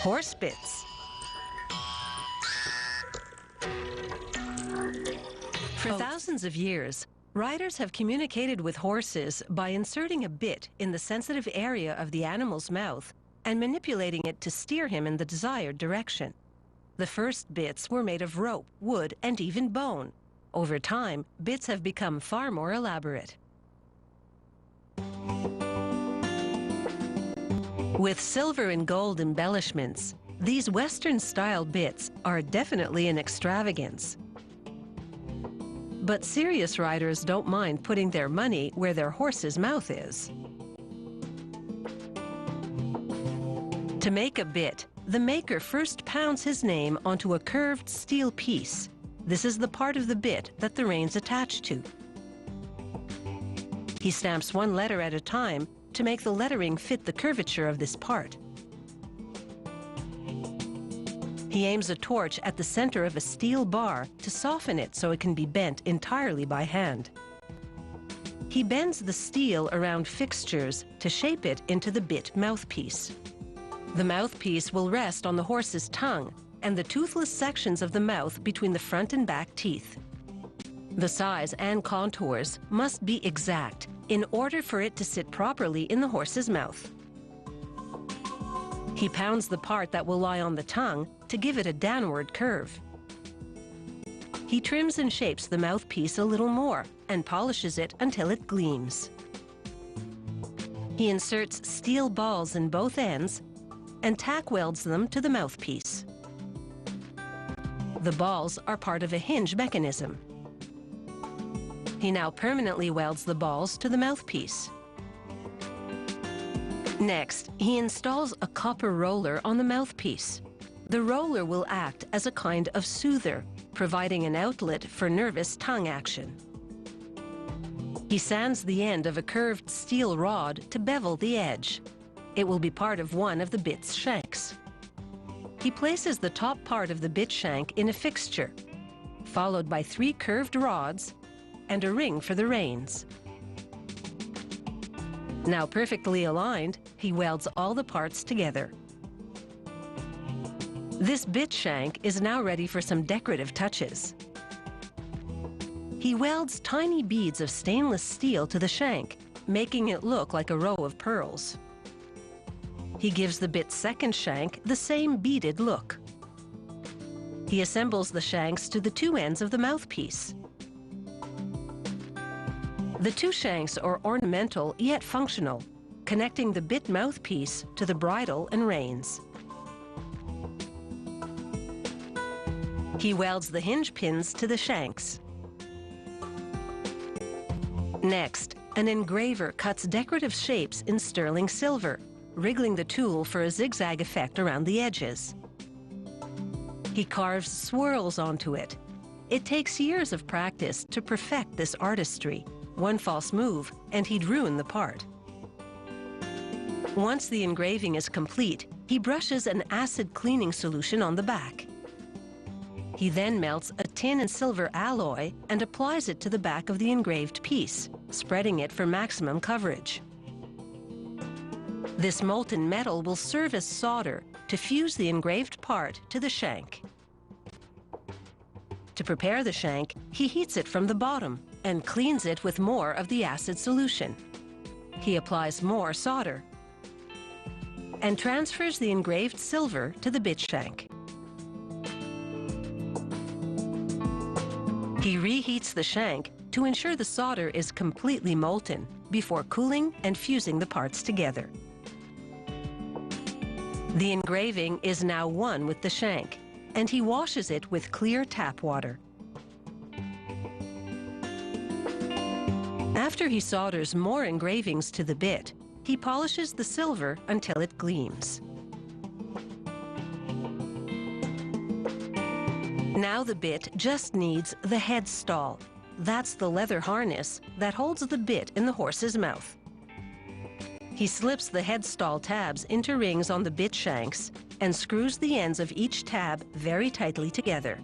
horse bits. For thousands of years, riders have communicated with horses by inserting a bit in the sensitive area of the animal's mouth and manipulating it to steer him in the desired direction. The first bits were made of rope, wood, and even bone. Over time, bits have become far more elaborate. With silver and gold embellishments, these Western-style bits are definitely an extravagance. But serious riders don't mind putting their money where their horse's mouth is. To make a bit, the maker first pounds his name onto a curved steel piece. This is the part of the bit that the reins attach to. He stamps one letter at a time to make the lettering fit the curvature of this part. He aims a torch at the center of a steel bar to soften it so it can be bent entirely by hand. He bends the steel around fixtures to shape it into the bit mouthpiece. The mouthpiece will rest on the horse's tongue and the toothless sections of the mouth between the front and back teeth. The size and contours must be exact in order for it to sit properly in the horse's mouth. He pounds the part that will lie on the tongue to give it a downward curve. He trims and shapes the mouthpiece a little more and polishes it until it gleams. He inserts steel balls in both ends and tack welds them to the mouthpiece. The balls are part of a hinge mechanism. He now permanently welds the balls to the mouthpiece. Next, he installs a copper roller on the mouthpiece. The roller will act as a kind of soother, providing an outlet for nervous tongue action. He sands the end of a curved steel rod to bevel the edge. It will be part of one of the bit's shanks. He places the top part of the bit shank in a fixture, followed by 3 curved rods and a ring for the reins. Now perfectly aligned, he welds all the parts together. This bit shank is now ready for some decorative touches. He welds tiny beads of stainless steel to the shank, making it look like a row of pearls. He gives the bit's second shank the same beaded look. He assembles the shanks to the 2 ends of the mouthpiece. The 2 shanks are ornamental yet functional, connecting the bit mouthpiece to the bridle and reins. He welds the hinge pins to the shanks. Next, an engraver cuts decorative shapes in sterling silver, wriggling the tool for a zigzag effect around the edges. He carves swirls onto it. It takes years of practice to perfect this artistry. One false move, and he'd ruin the part. Once the engraving is complete, he brushes an acid cleaning solution on the back. He then melts a tin and silver alloy and applies it to the back of the engraved piece, spreading it for maximum coverage. This molten metal will serve as solder to fuse the engraved part to the shank. To prepare the shank, he heats it from the bottom and cleans it with more of the acid solution. He applies more solder and transfers the engraved silver to the bit shank. He reheats the shank to ensure the solder is completely molten before cooling and fusing the parts together. The engraving is now one with the shank, and he washes it with clear tap water. After he solders more engravings to the bit, he polishes the silver until it gleams. Now the bit just needs the headstall. That's the leather harness that holds the bit in the horse's mouth. He slips the headstall tabs into rings on the bit shanks and screws the ends of each tab very tightly together.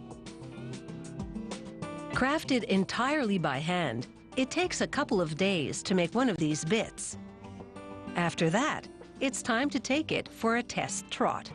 Crafted entirely by hand, it takes a couple of days to make one of these bits. After that, it's time to take it for a test trot.